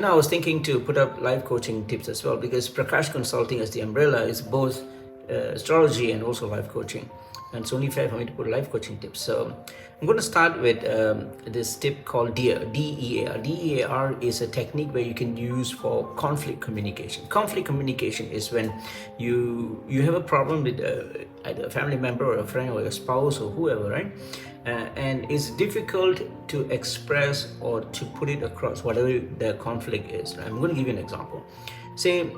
I was thinking to put up life coaching tips as well, because Prakash Consulting as the umbrella is both astrology and also life coaching. And it's only fair for me to put life coaching tips. So I'm going to start with this tip called D.E.A.R. D-E-A-R. D-E-A-R is a technique where you can use for conflict communication. Conflict communication is when you have a problem with either a family member or a friend or your spouse or whoever, right? And it's difficult to express or to put it across whatever the conflict is. I'm going to give you an example. Say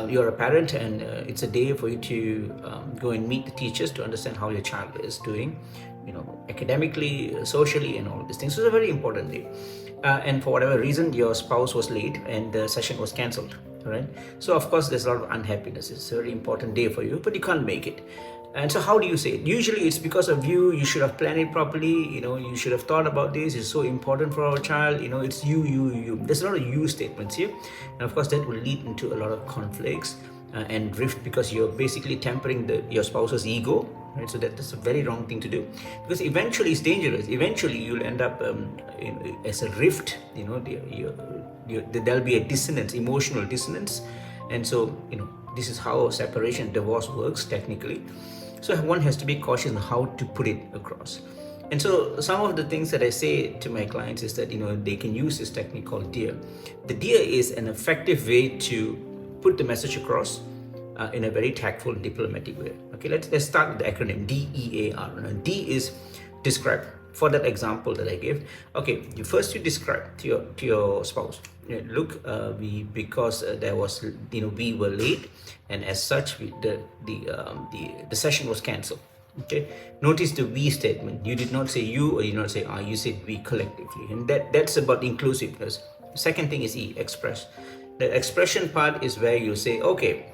you're a parent and it's a day for you to go and meet the teachers to understand how your child is doing, academically, socially, and all these things. So it's a very important day. And for whatever reason, your spouse was late and the session was cancelled. Right? So of course, there's a lot of unhappiness. It's a very important day for you, but you can't make it. And so how do you say it? Usually it's because of you should have planned it properly, you should have thought about this, it's so important for our child, it's you. There's a lot of you statements here. And of course that will lead into a lot of conflicts and drift, because you're basically tempering your spouse's ego, right? So that's a very wrong thing to do, because eventually it's dangerous. Eventually you'll end up as a rift, there'll be a dissonance, emotional dissonance. And so, this is how separation, divorce works technically. So one has to be cautious on how to put it across. And so some of the things that I say to my clients is that, they can use this technique called D.E.A.R. The D.E.A.R is an effective way to put the message across in a very tactful, diplomatic way. Okay, let's start with the acronym D-E.A.R. Now, D is describe. For that example that I gave, okay, you describe to your spouse. Look, because there was, we were late, and as such, the session was cancelled. Okay, notice the we statement. You did not say you, or you did not say I. You said we collectively, and that's about inclusiveness. Second thing is E, express. The expression part is where you say, okay,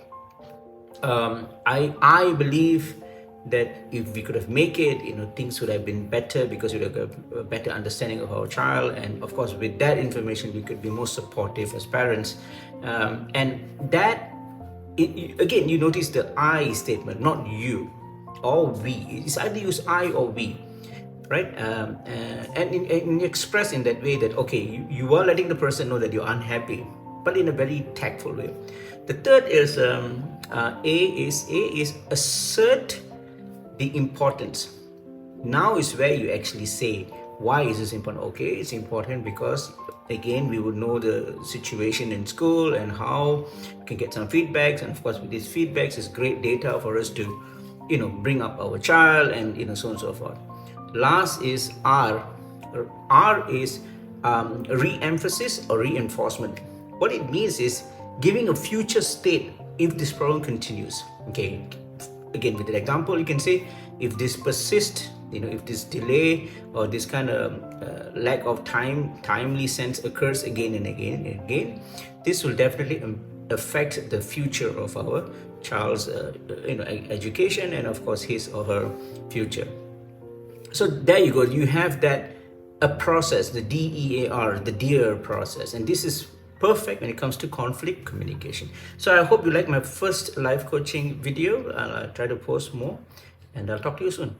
I believe that if we could have made it, things would have been better, because we would have a better understanding of our child. And of course, with that information, we could be more supportive as parents. And that, again, you notice the I statement, not you or we. It's either use I or we, right? And express in that way that, okay, you are letting the person know that you're unhappy, but in a very tactful way. The third is A is assert the importance. Now is where you actually say, why is this important? Okay, it's important because, again, we would know the situation in school and how we can get some feedbacks. And of course, with these feedbacks, it's great data for us to, bring up our child, and, so on and so forth. Last is R. R is re-emphasis or reinforcement. What it means is giving a future state if this problem continues. Okay. Again, with the example, you can say, if this persists, if this delay or this kind of lack of timely sense occurs again and again and again, this will definitely affect the future of our child's education, and of course his or her future. So there you go. You have a process, the D-E.A.R, the D.E.A.R process, and this is perfect when it comes to conflict communication. So I hope you like my first live coaching video. I'll try to post more, and I'll talk to you soon.